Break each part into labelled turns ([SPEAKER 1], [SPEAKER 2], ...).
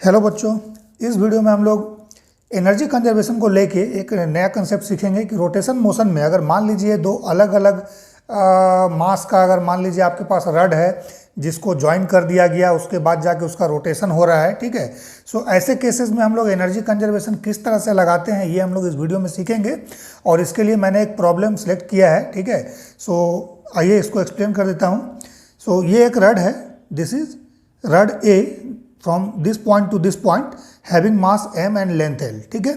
[SPEAKER 1] Hello बच्चों, इस video में हम लोग एनर्जी कंजर्वेशन को लेके एक नया कंसेप्ट सीखेंगे कि रोटेशन मोशन में अगर मान लीजिए दो अलग अलग मास का अगर मान लीजिए आपके पास रड है जिसको ज्वाइन कर दिया गया, उसके बाद जाके उसका रोटेशन हो रहा है। ठीक है, सो ऐसे केसेस में हम लोग एनर्जी कंजर्वेशन किस तरह से लगाते हैं ये हम लोग इस वीडियो में सीखेंगे। और इसके लिए मैंने एक प्रॉब्लम सेलेक्ट किया है। ठीक है, सो आइए इसको एक्सप्लेन कर देता हूँ। सो ये एक रड है, this is rod a from this point to this point having mass m and length l. ठीक है,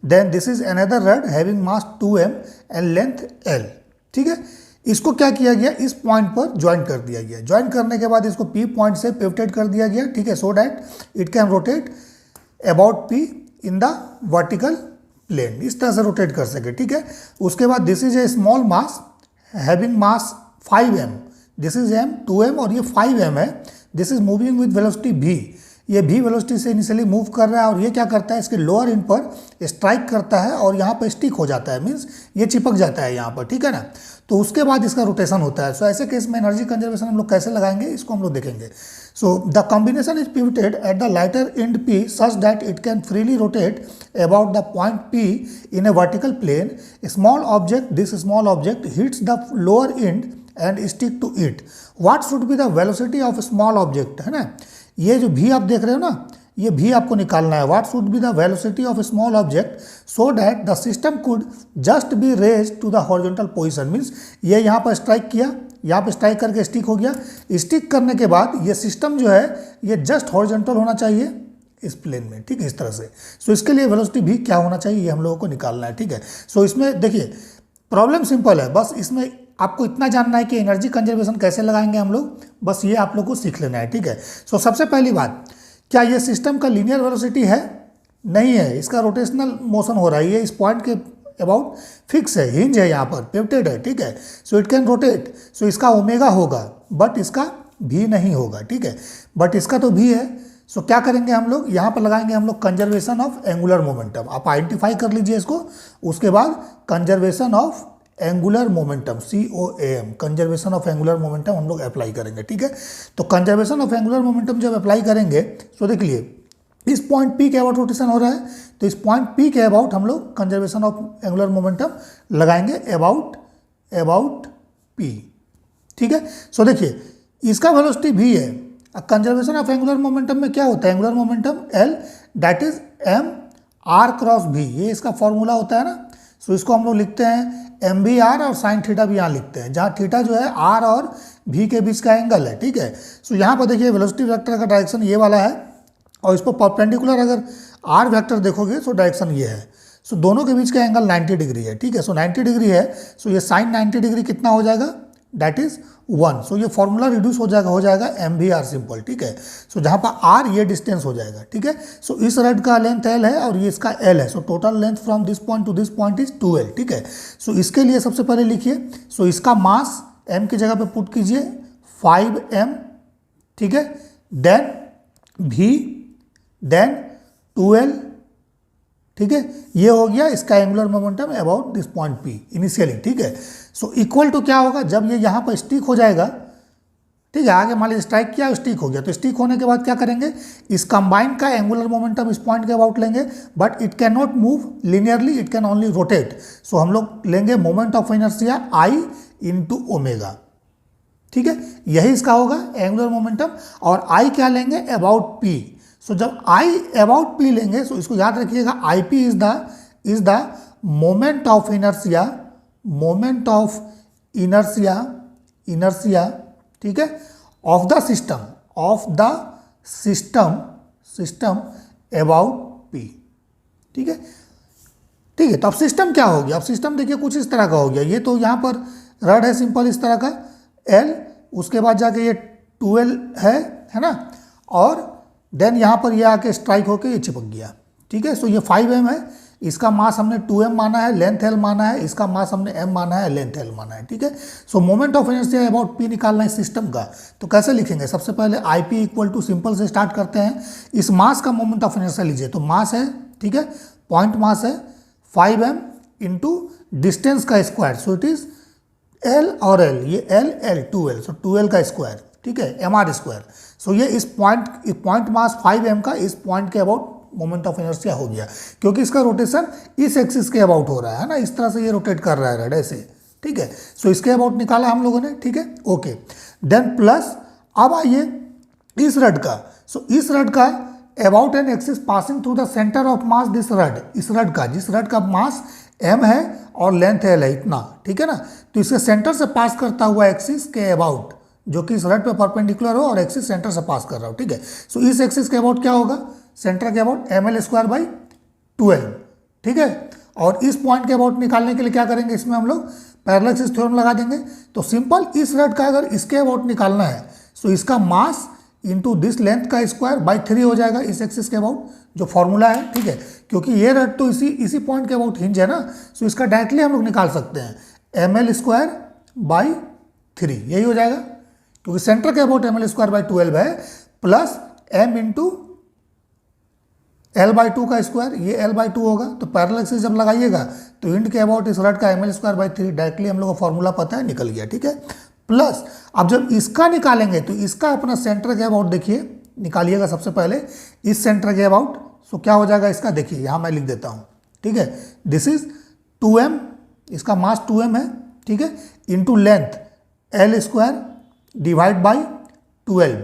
[SPEAKER 1] then this is another rod having mass 2m and length l. ठीक है, इसको क्या किया गया, इस पॉइंट पर ज्वाइन कर दिया गया। ज्वाइन करने के बाद इसको p पॉइंट से पिवटेड कर दिया गया। ठीक है, so that it can rotate about p in the vertical plane, इस तरह से रोटेट कर सके। ठीक है, उसके बाद this is a small mass having mass 5m, this is m 2m और ये 5m है। This is moving with velocity v, ये भी वेलोसिटी से इनिशियली मूव कर रहा है और ये क्या करता है, इसके लोअर एंड पर स्ट्राइक करता है और यहाँ पर स्टिक हो जाता है, मीन्स ये चिपक जाता है यहाँ पर। ठीक है ना, तो उसके बाद इसका रोटेशन होता है। सो ऐसे केस में एनर्जी कंजर्वेशन हम लोग कैसे लगाएंगे इसको हम लोग देखेंगे। So the combination is pivoted at the lighter end P such that it can freely rotate about the point P in a vertical plane. Small object, this small object hits the lower end and stick to it. What should be the velocity of small object, है ना, ये जो भी आप देख रहे हो ना, ये भी आपको निकालना है। What should be the velocity of small object so that the system could just be raise to the horizontal position. Means ये यहाँ पर स्ट्राइक किया, यहाँ पर स्ट्राइक करके स्टिक हो गया। स्टिक करने के बाद ये सिस्टम जो है ये जस्ट हॉरिजॉन्टल होना चाहिए इस प्लेन में। ठीक है, इस तरह से। सो इसके लिए वेलोसिटी भी क्या होना चाहिए ये हम लोगों को निकालना है। ठीक है, सो इसमें देखिए प्रॉब्लम सिंपल है, बस इसमें आपको इतना जानना है कि एनर्जी कंजर्वेशन कैसे लगाएंगे हम लोग, बस ये आप लोग को सीख लेना है। ठीक है, सो सबसे पहली बात, क्या ये सिस्टम का लीनियर वेलोसिटी है? नहीं है, इसका रोटेशनल मोशन हो रहा है। ये इस पॉइंट के अबाउट फिक्स है, हिंज है, यहाँ पर पिवटेड है। ठीक है, सो इट कैन रोटेट। सो इसका ओमेगा होगा बट इसका भी नहीं होगा। ठीक है, बट इसका तो भी है। सो क्या करेंगे हम लोग, यहाँ पर लगाएंगे हम लोग कंजर्वेशन ऑफ एंगुलर मोमेंटम। आप आइडेंटिफाई कर लीजिए इसको। उसके बाद conservation of angular momentum, COAM, conservation of angular momentum हम लोग अप्लाई करेंगे। ठीक है, तो कंजर्वेशन ऑफ एंगुलर मोमेंटम जब अप्लाई करेंगे तो देखिए इस पॉइंट P के अबाउट रोटेशन हो रहा है, तो इस पॉइंट P के अबाउट हम लोग कंजर्वेशन ऑफ एंगुलर मोमेंटम लगाएंगे अबाउट P। ठीक है, सो देखिए इसका वेलोसिटी V है। कंजर्वेशन ऑफ एंगुलर मोमेंटम में क्या होता है, angular momentum L that is m r cross v, ये इसका फॉर्मूला होता है ना। सो इसको हम लोग लिखते हैं mvr और साइन थीटा भी यहाँ लिखते हैं, जहाँ थीटा जो है r और v के बीच का एंगल है। ठीक है, सो यहाँ पर देखिए वेलोसिटी वेक्टर का डायरेक्शन ये वाला है और इस पर परपेंडिकुलर अगर r वेक्टर देखोगे तो डायरेक्शन ये है। सो दोनों के बीच का एंगल 90 डिग्री है। ठीक है, सो 90 डिग्री है। सो ये साइन 90 डिग्री कितना हो जाएगा, दैट इज 1। सो ये फॉर्मूला रिड्यूस हो जाएगा mvr सिंपल। ठीक है, सो जहाँ पर r ये डिस्टेंस हो जाएगा। ठीक है, सो इस रड का लेंथ l है और ये इसका l है। So total length from this point two this point is 2l। ठीक है, सो इसके लिए सबसे पहले लिखिए, सो इसका मास m की जगह पे पुट कीजिए 5m। ठीक है, देन v, देन 2l। ठीक है, ये हो गया इसका angular momentum about this point P initially. ठीक है, सो इक्वल टू क्या होगा, जब ये यहाँ पर स्टिक हो जाएगा, ठीक है, आगे मान लीजिए स्ट्राइक किया स्टिक हो गया, तो स्टिक होने के बाद क्या करेंगे, इस कंबाइंड का एंगुलर मोमेंटम इस पॉइंट के अबाउट लेंगे, but it can not move linearly, it can only rotate. So हम लोग लेंगे moment of inertia I into omega. ठीक है, यही इसका होगा एंगुलर मोमेंटम। और I क्या लेंगे, अबाउट P। सो जब I अबाउट P लेंगे, सो इसको याद रखिएगा, IP is the moment of inertia, ठीक है, of the system about P। ठीक है, तो अब सिस्टम क्या हो गया, अब सिस्टम देखिए कुछ इस तरह का हो गया। ये तो यहाँ पर रड है सिंपल इस तरह का L, उसके बाद जाके ये 2L है ना, और देन यहाँ पर ये आके स्ट्राइक होके ये चिपक गया। ठीक है, सो ये 5m है, इसका मास हमने 2m माना है, लेंथ l माना है, इसका मास हमने m माना है, लेंथ l माना है। ठीक है, सो moment of inertia about P निकालना है सिस्टम का, तो कैसे लिखेंगे, सबसे पहले IP इक्वल टू सिंपल से स्टार्ट करते हैं। इस मास का मोमेंट ऑफ इनर्शिया लीजिए, तो मास है, ठीक है, पॉइंट मास है 5m इंटू डिस्टेंस का square. So it is L और L, ये L 2L, सो 2L का स्क्वायर ठीक है, mr²। सो ये इस पॉइंट मास 5m का इस पॉइंट के अबाउट मोमेंट ऑफ इनर्शिया हो गया, क्योंकि इसका रोटेशन इस एक्सिस के अबाउट हो रहा है ना, इस तरह से ये रोटेट कर रहा है रड ऐसे, ठीक है। सो इसके अबाउट निकाला हम लोगों ने, ठीक है, ओके। देन प्लस अब आइए इस रड का, सो इस रड का about an axis passing through the centre of mass this rod, इस रड का, जिस रड का मास m है और लेंथ l है इतना, ठीक है ना, तो इसके सेंटर से पास करता हुआ एक्सिस के अबाउट, जो कि इस रड पे परपेंडिकुलर हो और एक्सिस सेंटर से पास कर रहा हो, ठीक है। सो इस एक्सिस के अबाउट क्या होगा, सेंटर के अबाउट ml²/12, ठीक है। और इस पॉइंट के अबाउट निकालने के लिए क्या करेंगे, इसमें हम लोग पैरेलल एक्सिस थ्योरम लगा देंगे। तो सिंपल इस रड का अगर इसके अबाउट निकालना है, सो इसका मास इंटू दिस लेंथ का स्क्वायर बाई 3 हो जाएगा इस एक्सिस के अबाउट, जो फॉर्मूला है, ठीक है। क्योंकि ये रड तो इसी पॉइंट के अबाउट हिंज है ना, सो इसका डायरेक्टली हम लोग निकाल सकते हैं ml²/3, यही हो जाएगा, क्योंकि सेंटर के अबाउट ml²/12 है, प्लस m इंटू l/2 का स्क्वायर, ये l/2 होगा। तो पैरेलल एक्सिस जब लगाइएगा तो इंड के अबाउट इस रड का ml²/3 डायरेक्टली हम लोग को फॉर्मूला पता है, निकल गया, ठीक है। प्लस अब जब इसका निकालेंगे तो इसका अपना सेंटर के अबाउट देखिए, निकालिएगा सबसे पहले इस सेंटर के अबाउट। सो क्या हो जाएगा इसका, देखिए यहाँ मैं लिख देता हूँ, ठीक है। दिस इज 2m, इसका मास 2m है, ठीक है, into length l² divide by 12,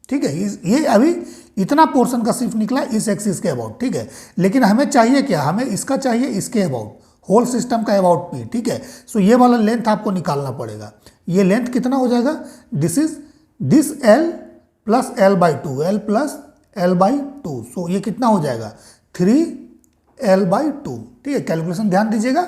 [SPEAKER 1] ठीक है। ये अभी इतना पोर्शन का सिर्फ निकला इस एक्सिस के अबाउट, ठीक है। लेकिन हमें चाहिए क्या, हमें इसका चाहिए इसके अबाउट, होल सिस्टम का अबाउट p, ठीक है। सो ये वाला लेंथ आपको निकालना पड़ेगा। ये लेंथ कितना हो जाएगा, this l plus l/2, l plus l/2, सो ये कितना हो जाएगा 3l/2, ठीक है। कैलकुलेशन ध्यान दीजिएगा,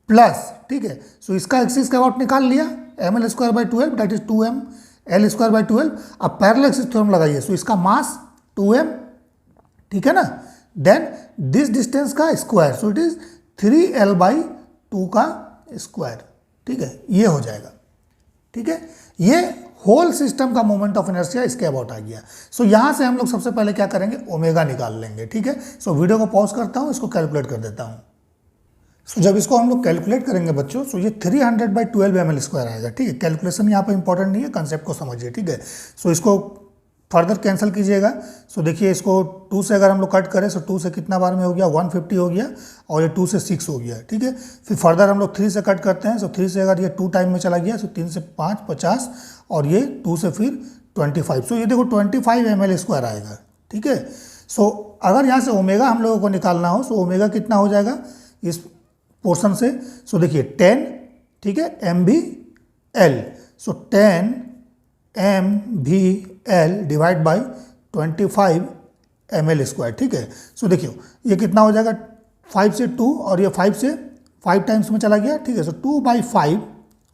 [SPEAKER 1] प्लस, ठीक है। सो इसका एक्सिस का अबाउट निकाल लिया ml²/12, that is 2m l²/12। अब पैरेलल एक्सिस थ्योरम लगाइए, सो इसका मास 2m, ठीक है ना, देन दिस डिस्टेंस का square, so it is 3l/2 का स्क्वायर, ठीक है, ये हो जाएगा, ठीक है। ये होल सिस्टम का मोमेंट ऑफ इनर्शिया इसके अबाउट आ गया। सो यहाँ से हम लोग सबसे पहले क्या करेंगे, ओमेगा निकाल लेंगे, ठीक है। सो वीडियो को पॉज करता हूँ, इसको कैलकुलेट कर देता हूँ। सो जब इसको हम लोग कैलकुलेट करेंगे बच्चों, सो ये 300/12 ml² आएगा, ठीक है। कैलकुलेशन यहाँ पर इंपॉर्टेंट नहीं है, कंसेप्ट को समझिए, ठीक है। सो इसको फर्दर कैंसिल कीजिएगा। सो देखिए इसको 2 से अगर हम लोग कट करें, सो 2 से कितना बार में हो गया, 150 हो गया, और ये 2 से 6 हो गया, ठीक है। फिर फर्दर हम लोग 3 से कट करते हैं, सो 3 से अगर ये 2 टाइम में चला गया, सो 3 से 5 50, और ये 2 से फिर 25, सो ये देखो 25 ml² आएगा, ठीक है। सो अगर यहाँ से ओमेगा हम लोगों को निकालना हो, सो ओमेगा कितना हो जाएगा इस पोर्शन से, सो देखिए 10, ठीक है, mv/l, so 10 mv/l divide by 25 ml², ठीक है। सो देखिए ये कितना हो जाएगा, 5 से 2, और ये 5 से 5 टाइम्स में चला गया, ठीक है। So 2/5,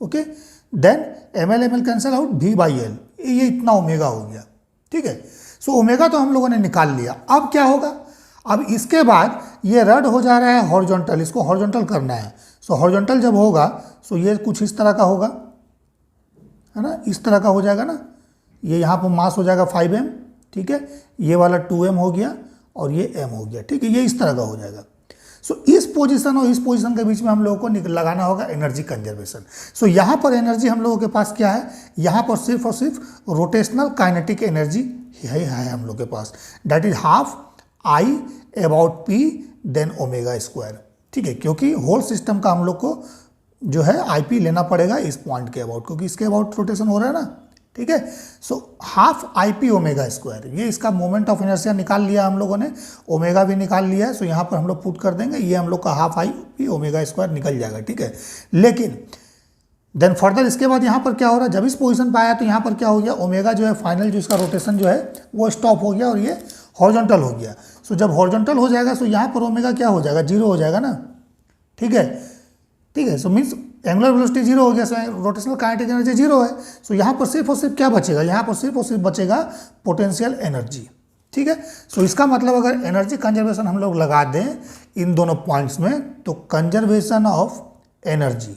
[SPEAKER 1] okay, then ml cancel out, v/l, ये इतना ओमेगा हो गया, ठीक है। सो ओमेगा तो हम लोगों ने निकाल लिया। अब क्या होगा, अब इसके बाद ये रड हो जा रहा है हॉरिजॉन्टल, इसको हॉरिजॉन्टल करना है। सो हॉरिजॉन्टल जब होगा, सो ये कुछ इस तरह का होगा, है ना, इस तरह का हो जाएगा ना। ये यहाँ पर मास हो जाएगा 5m, ठीक है, ये वाला 2m हो गया, और ये m हो गया, ठीक है, ये इस तरह का हो जाएगा। सो इस पोजीशन और इस पोजीशन के बीच में हम लोगों को लगाना होगा एनर्जी कंजर्वेशन। सो यहाँ पर एनर्जी हम लोगों के पास क्या है, यहाँ पर सिर्फ और सिर्फ रोटेशनल काइनेटिक एनर्जी है हम लोग के पास, that is half I about p then omega, ठीक है। क्योंकि होल सिस्टम का हम लोग को जो है IP लेना पड़ेगा इस पॉइंट के अबाउट, क्योंकि इसके अबाउट रोटेशन हो रहा है ना, ठीक है। सो हाफ IP ओमेगा², ये इसका मोमेंट ऑफ इनर्शिया निकाल लिया हम लोगों ने, ओमेगा भी निकाल लिया है। सो यहाँ पर हम लोग पुट कर देंगे, ये हम लोग का हाफ IP ओमेगा² निकल जाएगा, ठीक है। लेकिन देन फर्दर इसके बाद यहाँ पर क्या हो रहा है, जब इस पोजीशन पर आया तो यहाँ पर क्या हो गया, ओमेगा जो है फाइनल जो इसका रोटेशन जो है वो स्टॉप हो गया, और ये हॉरिजॉन्टल हो गया। सो जब हॉरिजॉन्टल हो जाएगा, सो यहाँ पर ओमेगा क्या हो जाएगा, 0 हो जाएगा ना, ठीक है, ठीक है। सो मीन्स एंगुलर वेलोसिटी 0 हो गया, सो रोटेशनल काइनेटिक एनर्जी 0 है। सो यहाँ पर सिर्फ और सिर्फ क्या बचेगा, यहाँ पर सिर्फ और सिर्फ बचेगा पोटेंशियल एनर्जी, ठीक है। सो इसका मतलब अगर एनर्जी कंजर्वेशन हम लोग लगा दें इन दोनों पॉइंट्स में, तो कंजर्वेशन ऑफ एनर्जी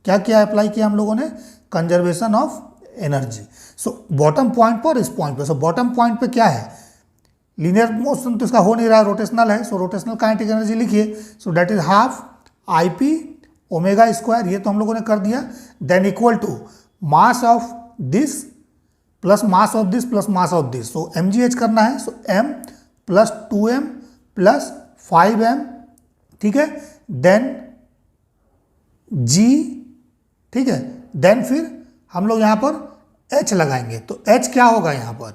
[SPEAKER 1] क्या क्या अप्लाई किया हम लोगों ने, conservation of energy. So bottom point पर, इस पॉइंट पर, सो बॉटम पॉइंट पे क्या है, लीनियर मोशन तो इसका हो नहीं रहा, रोटेशनल है। सो रोटेशनल काइनेटिक एनर्जी लिखिए, so that is half IP omega, ये तो हम लोगों ने कर दिया, then equal to mass of this plus mass of this plus mass of this, so mgh करना है, सो m plus 2m plus 5m, ठीक है, देन g, ठीक है, देन फिर हम लोग यहाँ पर h लगाएंगे, तो h क्या होगा यहाँ पर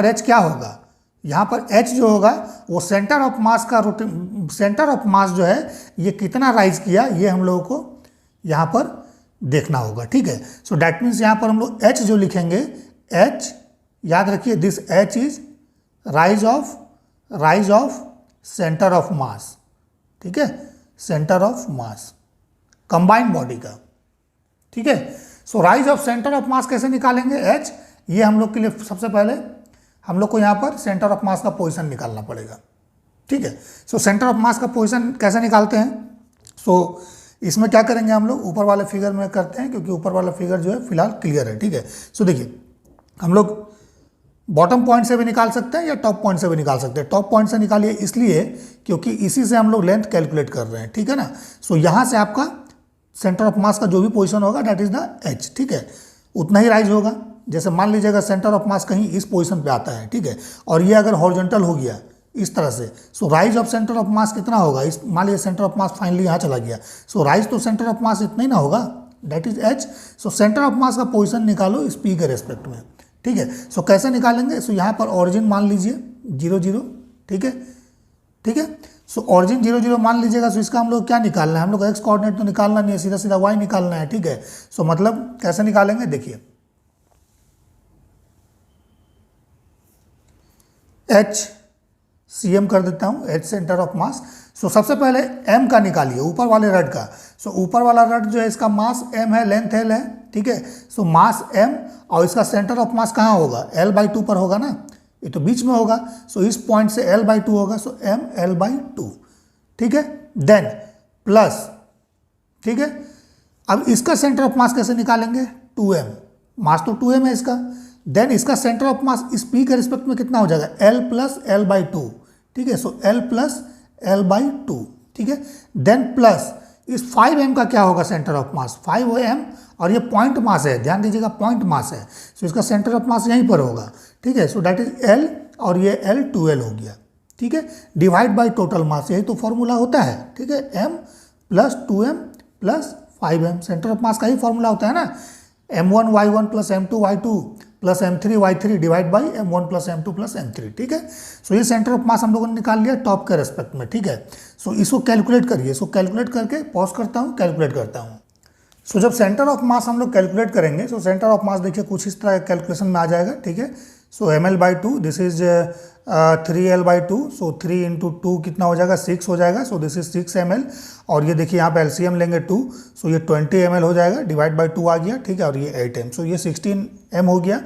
[SPEAKER 1] h क्या होगा, यहाँ पर h जो होगा वो सेंटर ऑफ मास का सेंटर ऑफ मास जो है ये कितना राइज किया, ये हम लोगों को यहाँ पर देखना होगा, ठीक है। सो डैट मीन्स यहाँ पर हम लोग h जो लिखेंगे, h याद रखिए, this h is rise of centre of mass, ठीक है, centre of mass combined body का, ठीक है। So rise of centre of mass कैसे निकालेंगे, h, ये हम लोग के लिए सबसे पहले हम लोग को यहाँ पर सेंटर ऑफ मास का पोजीशन निकालना पड़ेगा, ठीक है। सो सेंटर ऑफ मास का पोजीशन कैसे निकालते हैं, सो इसमें क्या करेंगे हम लोग, ऊपर वाले फिगर में करते हैं क्योंकि ऊपर वाला फिगर जो है फिलहाल क्लियर है, ठीक है। सो देखिए हम लोग बॉटम पॉइंट से भी निकाल सकते हैं या टॉप पॉइंट से भी निकाल सकते हैं। टॉप पॉइंट से निकालिए इसलिए क्योंकि इसी से हम लोग लेंथ कैलकुलेट कर रहे हैं, ठीक है ना। सो यहाँ से आपका सेंटर ऑफ मास का जो भी पोजीशन होगा दैट इज द h, ठीक है, उतना ही राइज होगा। जैसे मान लीजिएगा सेंटर ऑफ मास कहीं इस पोजीशन पे आता है, ठीक है, और ये अगर हॉरिजॉन्टल हो गया इस तरह से, so rise of centre of mass कितना होगा, इस मान लीजिए सेंटर ऑफ मास फाइनली यहाँ चला गया, सो राइज तो सेंटर ऑफ मास इतना ही ना होगा, that is h। So centre of मास का पोजीशन निकालो इस p के रेस्पेक्ट में, ठीक है। सो कैसे निकालेंगे, सो यहाँ पर ऑरिजिन मान लीजिए 0 0, ठीक है, ठीक है। सो ऑरिजिन 0 0 मान लीजिएगा, सो इसका हम लोग क्या निकालना है, हम लोग x कोऑर्डिनेट तो निकालना नहीं है, सीधा सीधा y निकालना है, ठीक है। सो मतलब कैसे निकालेंगे, देखिए h cm कर देता हूँ, h सेंटर ऑफ मास। सो सबसे पहले m का निकालिए, ऊपर वाले रड का। सो ऊपर वाला रड जो है इसका मास m है, लेंथ l है, ठीक है। सो मास m और इसका सेंटर ऑफ मास कहाँ होगा, l/2 पर होगा ना, ये तो बीच में होगा। सो इस पॉइंट से l/2 होगा, सो m l/2, ठीक है। देन प्लस, ठीक है, अब इसका सेंटर ऑफ मास कैसे निकालेंगे, 2m, मास तो 2m है इसका। देन इसका सेंटर ऑफ मास इस p के रिस्पेक्ट में कितना हो जाएगा, l प्लस l/2, ठीक है। सो l प्लस l/2, ठीक है। देन प्लस इस 5m का क्या होगा सेंटर ऑफ मास, 5m, और ये पॉइंट मास है, ध्यान दीजिएगा पॉइंट मास है, सो इसका सेंटर ऑफ मास यहीं पर होगा, ठीक है। सो दैट इज l, और ये l 2l हो गया, ठीक है, डिवाइड बाय टोटल मास, यही तो फॉर्मूला होता है, ठीक है। m plus 2m plus 5m, centre of मास का ही फॉर्मूला होता है ना, m1 y1 plus m2 y2 plus m3 y3 divide by m1 plus m2 plus m3, ठीक है। सो ये सेंटर ऑफ मास हम लोगों ने निकाल लिया टॉप के रेस्पेक्ट में, ठीक है। सो इसको कैलकुलेट करिए, सो कैलकुलेट करके पॉज करता हूँ, कैलकुलेट करता हूँ। सो जब सेंटर ऑफ मास हम लोग कैलकुलेट करेंगे, सो सेंटर ऑफ मास देखिए कुछ इस तरह कैलकुलेशन में आ जाएगा, ठीक है। सो ml/2, this is 3l/2, so 3 into 2 कितना हो जाएगा, 6 हो जाएगा, सो दिस इज 6 ml। और ये देखिए यहाँ पे एलसीएम लेंगे 2, सो ये 20 ml हो जाएगा, डिवाइड बाई 2 आ गया, ठीक है, और ये 8m, सो ये 16m हो गया,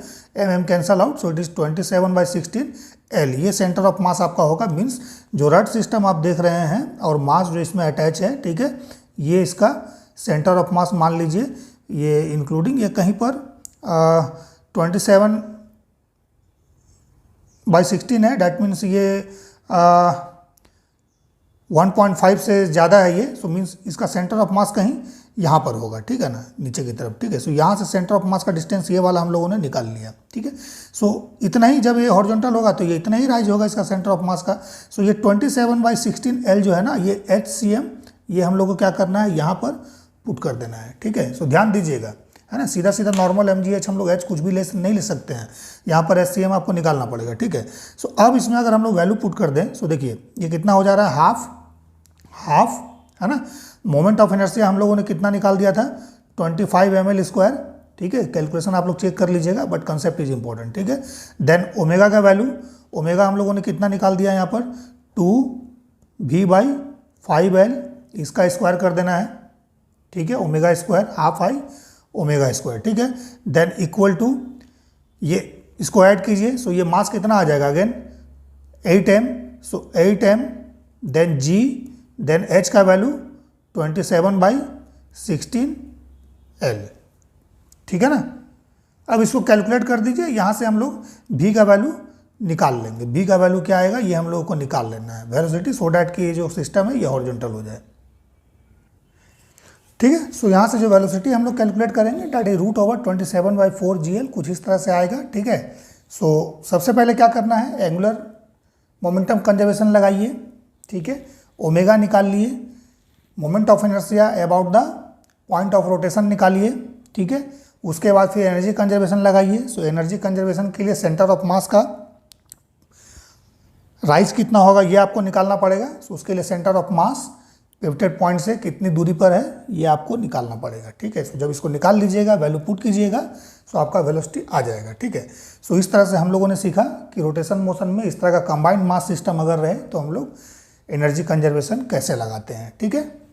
[SPEAKER 1] m cancel out, so it is 27/16l। ये सेंटर ऑफ मास आपका होगा, मीन्स जो रड सिस्टम आप देख रहे हैं और मास जो इसमें अटैच है, ठीक है, ये इसका सेंटर ऑफ मास मान लीजिए, ये इंक्लूडिंग ये कहीं पर 27/16 है, डैट मीन्स ये 1.5 से ज़्यादा है ये, सो मीन्स इसका सेंटर ऑफ मास कहीं यहाँ पर होगा, ठीक है ना, नीचे की तरफ, ठीक है। सो यहाँ से सेंटर ऑफ मास का डिस्टेंस ये वाला हम लोगों ने निकाल लिया, ठीक है। सो इतना ही, जब ये हॉरिजॉन्टल होगा तो ये इतना ही राइज होगा इसका सेंटर ऑफ मास का। सो ये 27/16l जो है ना, ये HCM, ये हम लोग को क्या करना है, यहाँ पर पुट कर देना है, ठीक है। सो ध्यान दीजिएगा, है ना, सीधा सीधा नॉर्मल mgh हम लोग h कुछ भी नहीं ले सकते हैं, यहाँ पर SCM आपको निकालना पड़ेगा, ठीक है। सो अब इसमें अगर हम लोग वैल्यू पुट कर दें, सो देखिए ये कितना हो जा रहा है, हाफ, है ना। मोमेंट ऑफ इनर्शिया हम लोगों ने कितना निकाल दिया था, 25 ml², ठीक है। कैलकुलेशन आप लोग चेक कर लीजिएगा, बट कंसेप्ट इज इंपॉर्टेंट, ठीक है। देन ओमेगा का वैल्यू, ओमेगा हम लोगों ने कितना निकाल दिया यहाँ पर, 2v/5l, इसका स्क्वायर कर देना है, ठीक है, omega square, half I omega square, ठीक है। देन इक्वल टू, ये इसको ऐड कीजिए, सो ये मास कितना आ जाएगा again, 8m, so 8m, then g, then h का वैल्यू 27/16l, ठीक है ना। अब इसको कैलकुलेट कर दीजिए, यहाँ से हम लोग v का वैल्यू निकाल लेंगे। v का वैल्यू क्या आएगा, ये हम लोगों को निकाल लेना है, वेलोसिटी, सो डैट कि ये जो सिस्टम है ये हॉरिजॉन्टल हो जाए। ठीक है। सो यहाँ से जो वेलोसिटी हम लोग कैलकुलेट करेंगे डेट इज √27/4 GL, कुछ इस तरह से आएगा। ठीक है। सो सबसे पहले क्या करना है, एंगुलर मोमेंटम कंजर्वेशन लगाइए। ठीक है, ओमेगा निकाल लिए, moment of inertia about the point of rotation निकालिए। ठीक है, उसके बाद फिर एनर्जी कंजर्वेशन लगाइए। सो एनर्जी कंजर्वेशन के लिए सेंटर ऑफ मास का राइज कितना होगा ये आपको निकालना पड़ेगा। सो उसके लिए centre of mass pivoted point से कितनी दूरी पर है ये आपको निकालना पड़ेगा। ठीक है, सो जब इसको निकाल लीजिएगा, वैल्यू पुट कीजिएगा, सो आपका वेलोसिटी आ जाएगा। ठीक है, सो इस तरह से हम लोगों ने सीखा कि रोटेशन मोशन में इस तरह का कंबाइंड मास सिस्टम अगर रहे तो हम लोग एनर्जी कंजर्वेशन कैसे लगाते हैं। ठीक है।